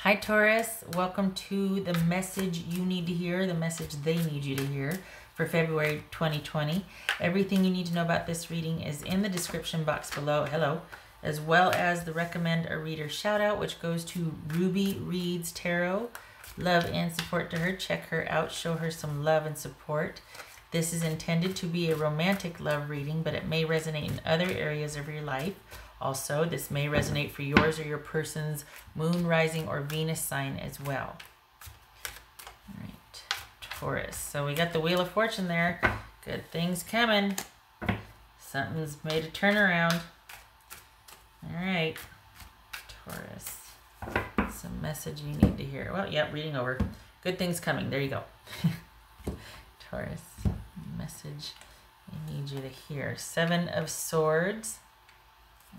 Hi Taurus, welcome to the message you need to hear, the message they need you to hear for February 2020. Everything you need to know about this reading is in the description box below, hello, as well as the recommend a reader shout out, which goes to Ruby Reads Tarot. Love and support to her. Check her out, show her some love and support. This is intended to be a romantic love reading, but it may resonate in other areas of your life. Also, this may resonate for yours or your person's moon, rising, or Venus sign as well. All right, Taurus. So we got the Wheel of Fortune there. Good things coming. Something's made a turnaround. All right, Taurus. Some message you need to hear. Well, yep, reading over. Good things coming. There you go. Taurus, message I need you to hear. 7 of Swords.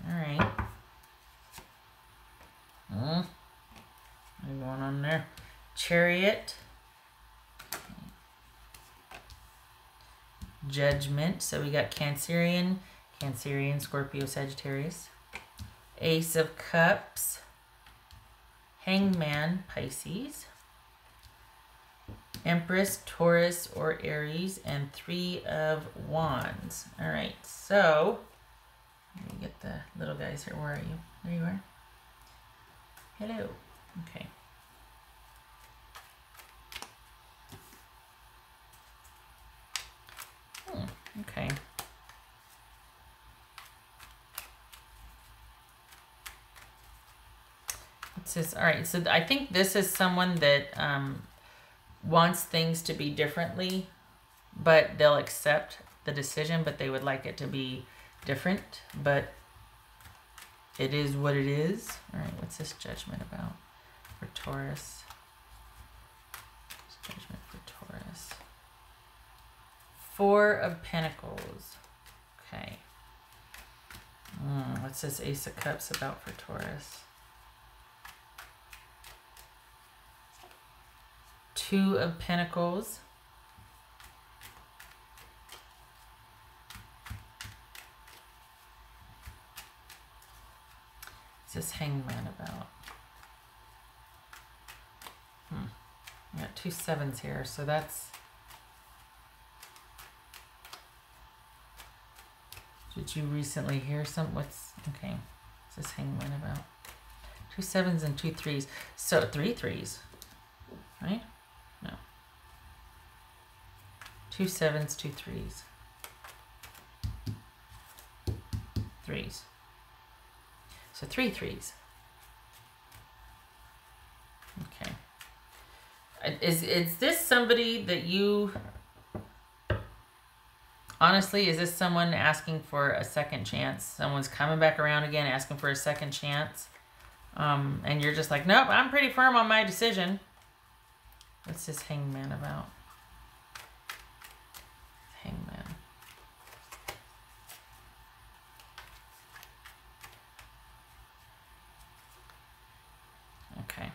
All right. What's going on there? Chariot. Judgment. So we got Cancerian, Scorpio, Sagittarius. Ace of Cups. Hangman, Pisces. Empress, Taurus, or Aries. And 3 of Wands. All right, so let me get the little guys here. Where are you? There you are. Hello. Okay. Okay. What's this? All right. So I think this is someone that wants things to be differently, but they'll accept the decision, but they would like it to be different, but it is what it is. All right, what's this Judgment about for Taurus? What's Judgment for Taurus? 4 of Pentacles. Okay. What's this Ace of Cups about for Taurus? 2 of Pentacles. What's this Hangman about? I got 2 7s here, so that's... Did you recently hear some? What's... Okay. What's this Hangman about? 2 7s and 2 3s. So 3 3s. Right? No. 2 7s, 2 3s. 3s. So 3 3s. Okay. Is this somebody that you... Honestly, is this someone asking for a second chance? Someone's coming back around again, asking for a second chance. And you're just like, nope, I'm pretty firm on my decision. What's this Hangman about? Hangman. Okay.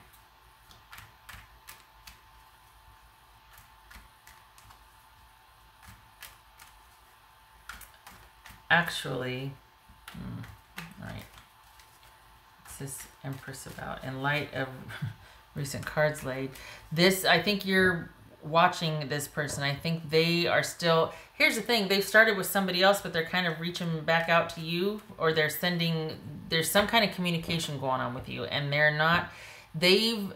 Actually, right. What's this Empress about? In light of recent cards laid, this, I think you're watching this person. I think they are still, here's the thing, they've started with somebody else, but they're kind of reaching back out to you, or they're sending, there's some kind of communication going on with you, and they're not, this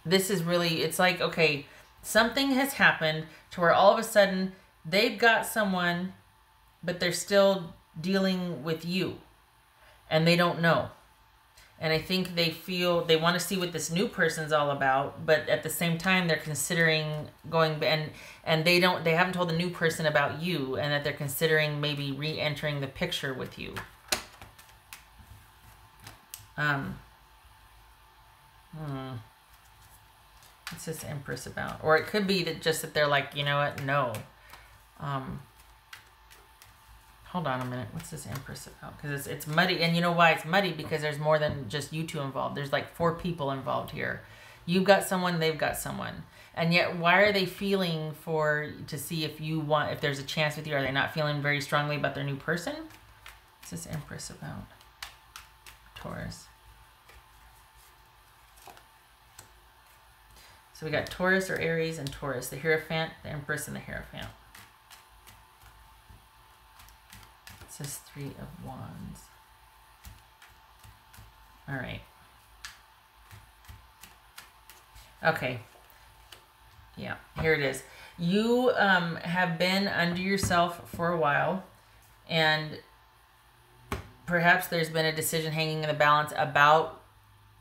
is really, it's like, okay, something has happened to where all of a sudden they've got someone, but they're still dealing with you, and they don't know. And I think they feel they want to see what this new person's all about, but at the same time they're considering going, and they haven't told the new person about you, and that they're considering maybe re-entering the picture with you. What's this Empress about? Or it could be that just that they're like, you know what, no. Hold on a minute. What's this Empress about? Because it's muddy. And you know why it's muddy? Because there's more than just you two involved. There's like 4 people involved here. You've got someone, they've got someone. And yet, why are they feeling to see if you want, if there's a chance with you? Are they not feeling very strongly about their new person? What's this Empress about? Taurus. So we got Taurus or Aries and Taurus, the Hierophant, the Empress, and the Hierophant. It says 3 of Wands. All right. Okay. Yeah, here it is. You have been under yourself for a while, and perhaps there's been a decision hanging in the balance about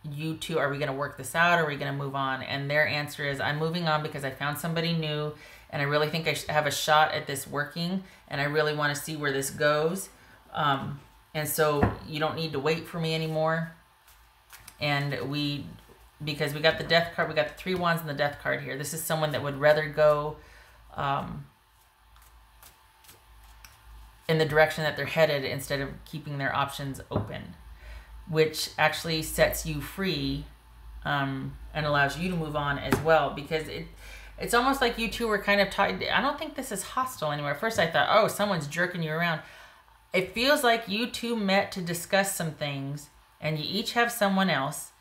you two. Are we going to work this out, or are we going to move on? And their answer is, I'm moving on because I found somebody new, and I really think I have a shot at this working, and I really want to see where this goes. And so you don't need to wait for me anymore. And because we got the Death card, we got the 3 Wands and the Death card here. This is someone that would rather go in the direction that they're headed instead of keeping their options open, which actually sets you free and allows you to move on as well, because it's almost like you two were kind of tied. I don't think this is hostile anymore. At first I thought, oh, someone's jerking you around. It feels like you two met to discuss some things, and you each have someone else,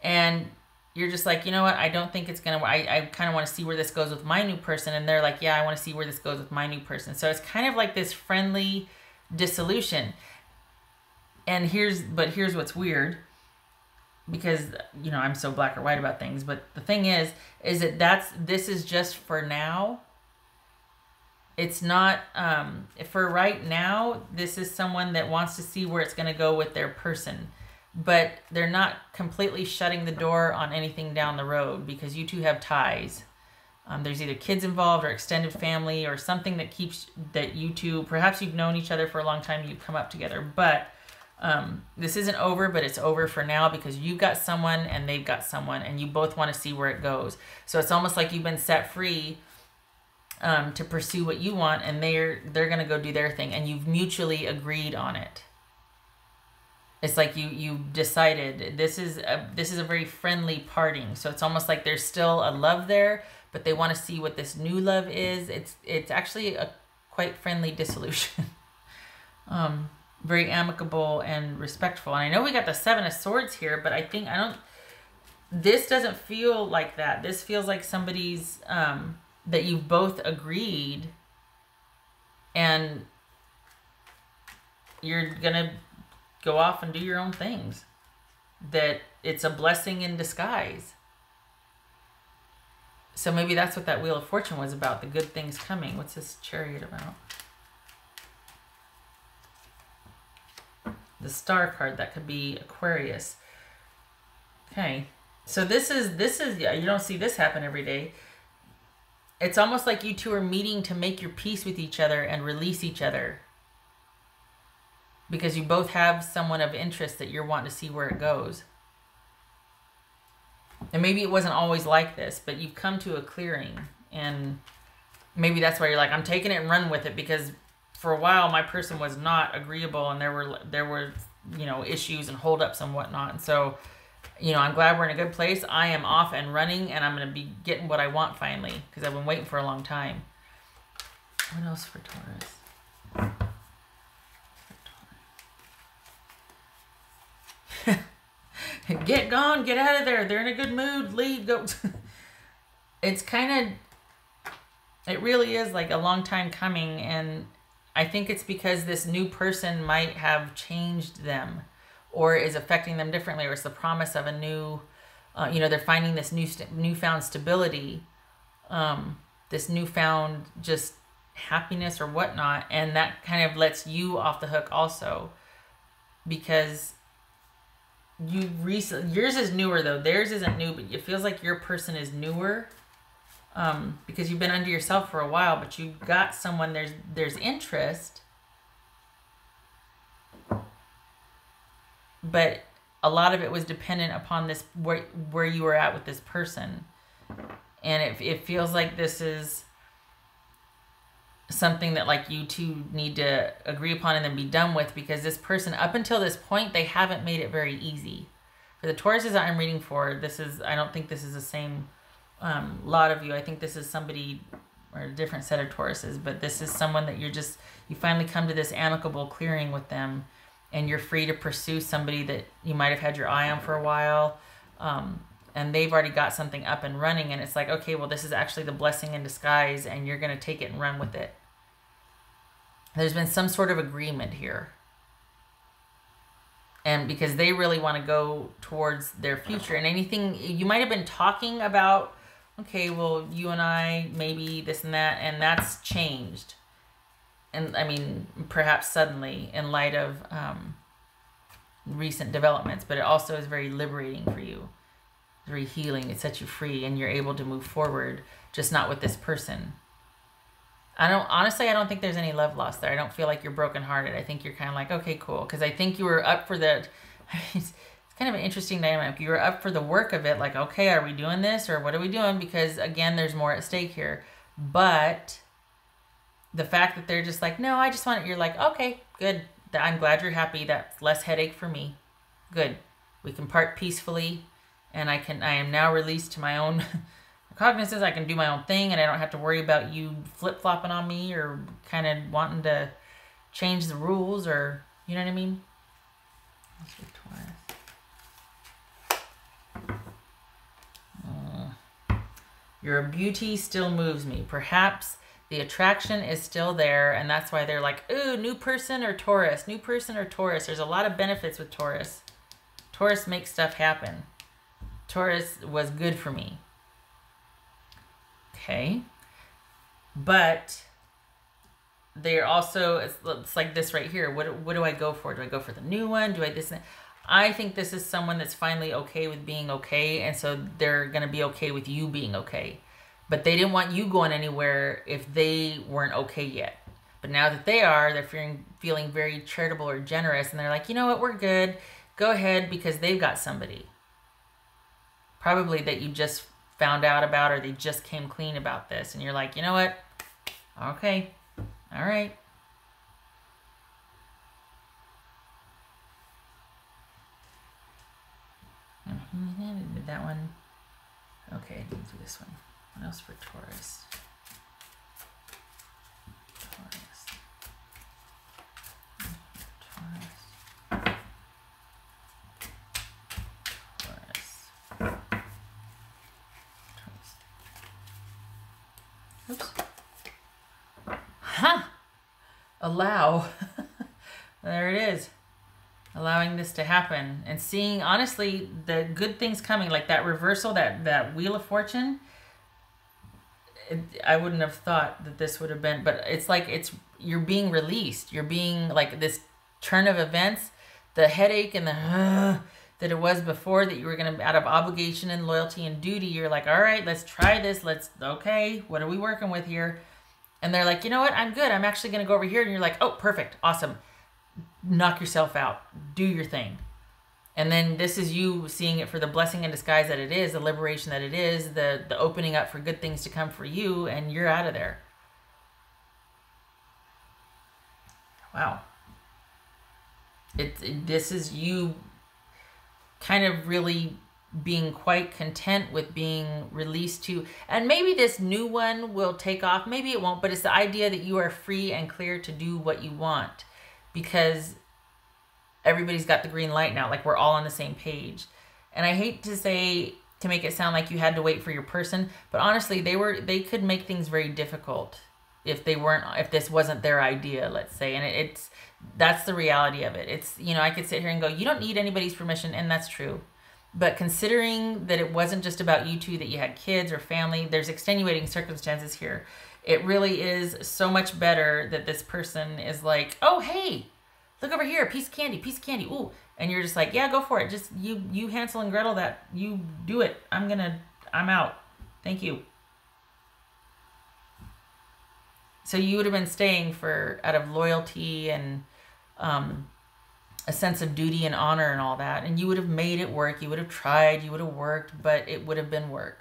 and you're just like, you know what, I don't think it's going to, I kind of want to see where this goes with my new person. And they're like, yeah, I want to see where this goes with my new person. So it's kind of like this friendly dissolution. And here's what's weird, because, you know, I'm so black or white about things. But the thing is that this is just for now. It's not, for right now, this is someone that wants to see where it's going to go with their person. But they're not completely shutting the door on anything down the road, because you two have ties. There's either kids involved or extended family or something that keeps that you two, perhaps you've known each other for a long time, you've come up together. But this isn't over, but it's over for now, because you've got someone and they've got someone, and you both want to see where it goes. So it's almost like you've been set free to pursue what you want, and they're going to go do their thing, and you've mutually agreed on it. It's like you decided this is a very friendly parting. So it's almost like there's still a love there, but they want to see what this new love is. It's actually a quite friendly dissolution. Very amicable and respectful. And I know we got the 7 of Swords here, but this doesn't feel like that. This feels like somebody's that you've both agreed, and you're gonna go off and do your own things. That it's a blessing in disguise. So maybe that's what that Wheel of Fortune was about, the good things coming. What's this Chariot about? The Star card, that could be Aquarius. Okay. So this is yeah, you don't see this happen every day. It's almost like you two are meeting to make your peace with each other and release each other, because you both have someone of interest that you're wanting to see where it goes. And maybe it wasn't always like this, but you've come to a clearing, and maybe that's why you're like, I'm taking it and running with it, because for a while my person was not agreeable, and there were you know, issues and holdups and whatnot. And so, you know, I'm glad we're in a good place. I am off and running, and I'm going to be getting what I want finally, because I've been waiting for a long time. What else for Taurus? Get gone, get out of there. They're in a good mood. Leave, go. It's kind of, it really is like a long time coming. And I think it's because this new person might have changed them, or is affecting them differently, or it's the promise of a new, you know, they're finding this newfound stability, this newfound just happiness or whatnot. And that kind of lets you off the hook also, because yours is newer though. Theirs isn't new, but it feels like your person is newer, because you've been under yourself for a while, but you've got someone, there's interest, but a lot of it was dependent upon this, where you were at with this person. And it feels like this is something that like you two need to agree upon and then be done with, because this person, up until this point, they haven't made it very easy. For the Tauruses that I'm reading for, I don't think this is the same lot of you. I think this is somebody, or a different set of Tauruses, but this is someone that you finally come to this amicable clearing with them, and you're free to pursue somebody that you might have had your eye on for a while, and they've already got something up and running, and it's like, okay, well, this is actually the blessing in disguise, and you're going to take it and run with it. There's been some sort of agreement here. And because they really want to go towards their future, and anything, you might have been talking about, okay, well, you and I, maybe this and that, and that's changed. And I mean, perhaps suddenly in light of recent developments, but it also is very liberating for you, very healing. It sets you free, and you're able to move forward, just not with this person. Honestly, I don't think there's any love lost there. I don't feel like you're brokenhearted. I think you're kind of like, okay, cool. Because I think you were up for the, it's kind of an interesting dynamic. You were up for the work of it. Like, okay, are we doing this or what are we doing? Because again, there's more at stake here. But the fact that they're just like, no, I just want it. You're like, okay, good. I'm glad you're happy. That's less headache for me. Good. We can part peacefully. And I am now released to my own cognizance. I can do my own thing, and I don't have to worry about you flip-flopping on me or kind of wanting to change the rules, or, you know what I mean? Your beauty still moves me. Perhaps the attraction is still there, and that's why they're like, ooh, new person or Taurus, new person or Taurus. There's a lot of benefits with Taurus. Taurus makes stuff happen. Taurus was good for me. Okay, but they're also, it's like this right here. What do I go for? Do I go for the new one? Do I this? I think this is someone that's finally okay with being okay, and so they're going to be okay with you being okay. But they didn't want you going anywhere if they weren't okay yet. But now that they are, they're feeling very charitable or generous, and they're like, you know what, we're good. Go ahead, because they've got somebody. Probably that you just found out about, or they just came clean about this, and you're like, you know what, okay, all right. Did that one? Okay, I didn't do this one. What else for Taurus? Oops. Huh. Allow. There it is. Allowing this to happen and seeing, honestly, the good things coming, like that reversal, that Wheel of Fortune. I wouldn't have thought that this would have been, but it's like you're being released. You're being like this turn of events, the headache and the that it was before, that you were going to, out of obligation and loyalty and duty, you're like, all right, let's try this. Okay, what are we working with here? And they're like, you know what? I'm good. I'm actually going to go over here. And you're like, oh, perfect. Awesome. Knock yourself out. Do your thing. And then this is you seeing it for the blessing in disguise that it is, the liberation that it is, the opening up for good things to come for you, and you're out of there. Wow. This is you kind of really being quite content with being released to, and maybe this new one will take off, maybe it won't, but it's the idea that you are free and clear to do what you want, because everybody's got the green light now, like we're all on the same page. And I hate to make it sound like you had to wait for your person, but honestly, they could make things very difficult if this wasn't their idea, let's say. And that's the reality of it. It's, you know, I could sit here and go, you don't need anybody's permission, and that's true. But considering that it wasn't just about you two, that you had kids or family, there's extenuating circumstances here. It really is so much better that this person is like, oh, hey, look over here, piece of candy, ooh. And you're just like, yeah, go for it. Just you Hansel and Gretel that, you do it. I'm out. Thank you. So you would have been staying out of loyalty and a sense of duty and honor and all that. And you would have made it work. You would have tried. You would have worked, but it would have been work.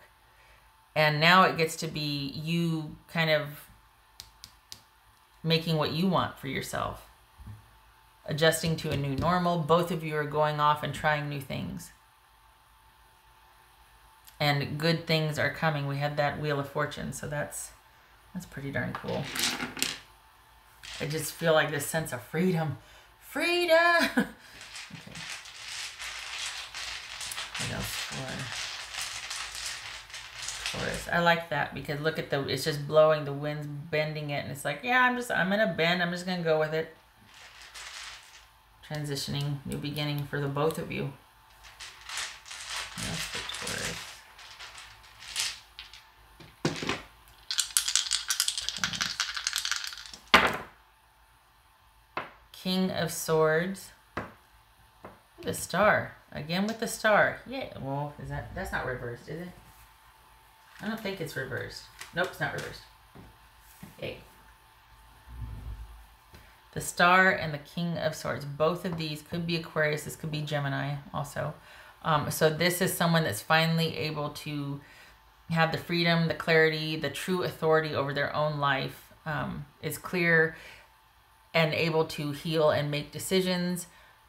And now it gets to be you kind of making what you want for yourself. Adjusting to a new normal. Both of you are going off and trying new things. And good things are coming. We had that Wheel of Fortune, so that's pretty darn cool. I just feel like this sense of freedom. Freedom! Okay. What else for Taurus. I like that because look at it's just blowing, the wind's bending it, and it's like, yeah, I'm in a bend, I'm just gonna go with it. Transitioning, new beginning for the both of you. That's the Taurus. King of Swords. The Star. Again with the Star. Yeah, well, that's not reversed, is it? I don't think it's reversed. Nope, it's not reversed. Yay. The Star and the King of Swords. Both of these could be Aquarius. This could be Gemini also. So this is someone that's finally able to have the freedom, the clarity, the true authority over their own life. Is clear and able to heal and make decisions.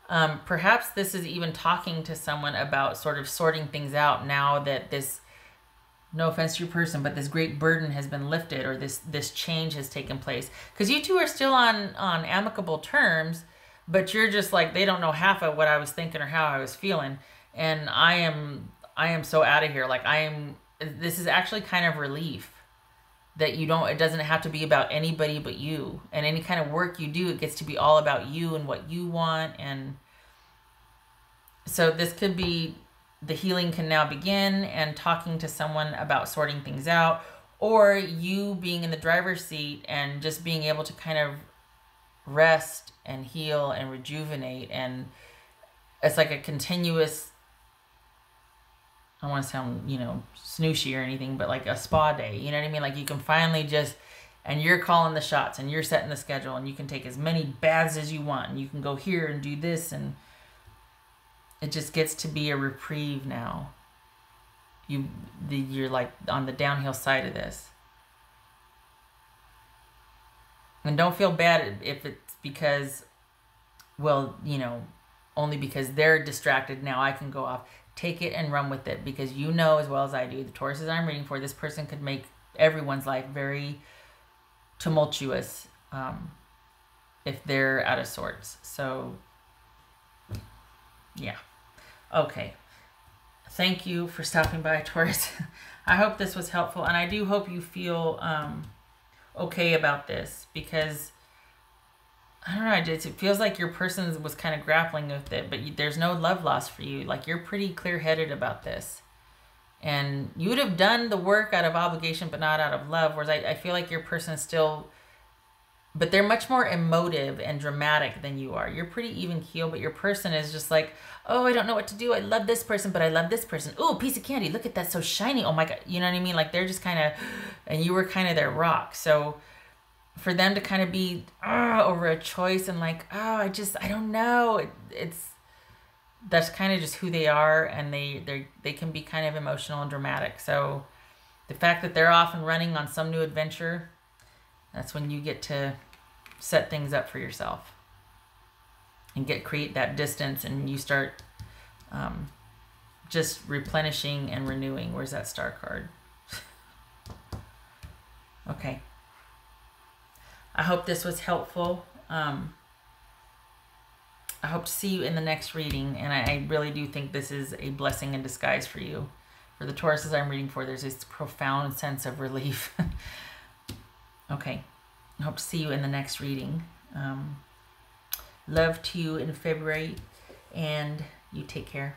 Perhaps this is even talking to someone about sort of sorting things out now that this, no offense to your person, but this great burden has been lifted, or this change has taken place. Because you two are still on amicable terms, but you're just like, they don't know half of what I was thinking or how I was feeling. And I am so out of here. Like this is actually kind of relief that it doesn't have to be about anybody but you. And any kind of work you do, it gets to be all about you and what you want. And so this could be, the healing can now begin, and talking to someone about sorting things out, or you being in the driver's seat and just being able to kind of rest and heal and rejuvenate. And it's like a continuous, I don't want to sound, snooshy or anything, but like a spa day, you know what I mean? Like you can finally just, and you're calling the shots and you're setting the schedule, and you can take as many baths as you want, and you can go here and do this, and it just gets to be a reprieve now. You're like on the downhill side of this. And don't feel bad if it's because, well, only because they're distracted now I can go off. Take it and run with it, because you know as well as I do, the Tauruses I'm reading for, this person could make everyone's life very tumultuous if they're out of sorts. So, yeah. Okay. Thank you for stopping by, Taurus. I hope this was helpful, and I do hope you feel okay about this, because I don't know, it feels like your person was kind of grappling with it, but there's no love lost for you. Like, you're pretty clear-headed about this. And you would have done the work out of obligation, but not out of love, whereas I feel like your person is still, but they're much more emotive and dramatic than you are. You're pretty even keel, but your person is just like, oh, I don't know what to do. I love this person, but I love this person. Ooh, piece of candy. Look at that, so shiny. Oh my God. You know what I mean? Like, they're just kind of, and you were kind of their rock. So for them to kind of be over a choice and like, oh, I don't know. That's kind of just who they are, and they can be kind of emotional and dramatic. So the fact that they're off and running on some new adventure, that's when you get to set things up for yourself and create that distance, and you start just replenishing and renewing. Where's that star card? Okay. I hope this was helpful. I hope to see you in the next reading, and I really do think this is a blessing in disguise for you. For the Tauruses I'm reading for, there's this profound sense of relief. Okay. I hope to see you in the next reading. Love to you in February, and you take care.